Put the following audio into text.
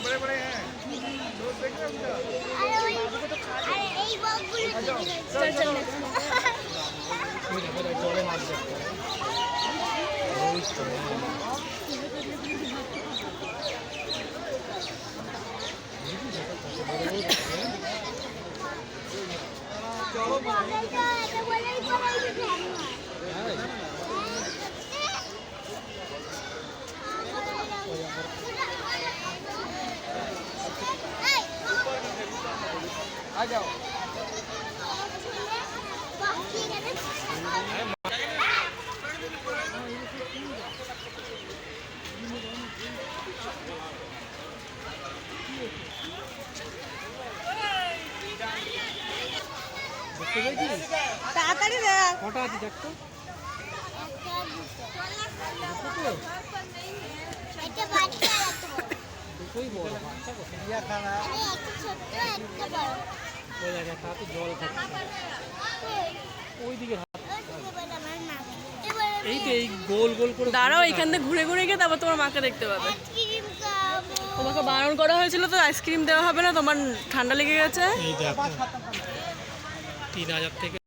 बड़े बड़े हैं देख रहे आ जाओ তাড়াতাড়ি দেখ কটা আছে দেখ তো দুটোই বড় বাচ্চা কত চিড়িয়াখানা ওই জায়গায় তাতে জল খাচ্ছে ওই দিকে এই তো এই গোল গোল করে দাঁড়াও এখান থেকে ঘুরে ঘুরে গিয়ে তারপর তোমার মাকে দেখতে পাবে। তোমাকে বারণ করা হয়েছিল তো আইসক্রিম দেওয়া হবে না, তোমার ঠান্ডা লেগে গেছে। এই দেখো 3000 থেকে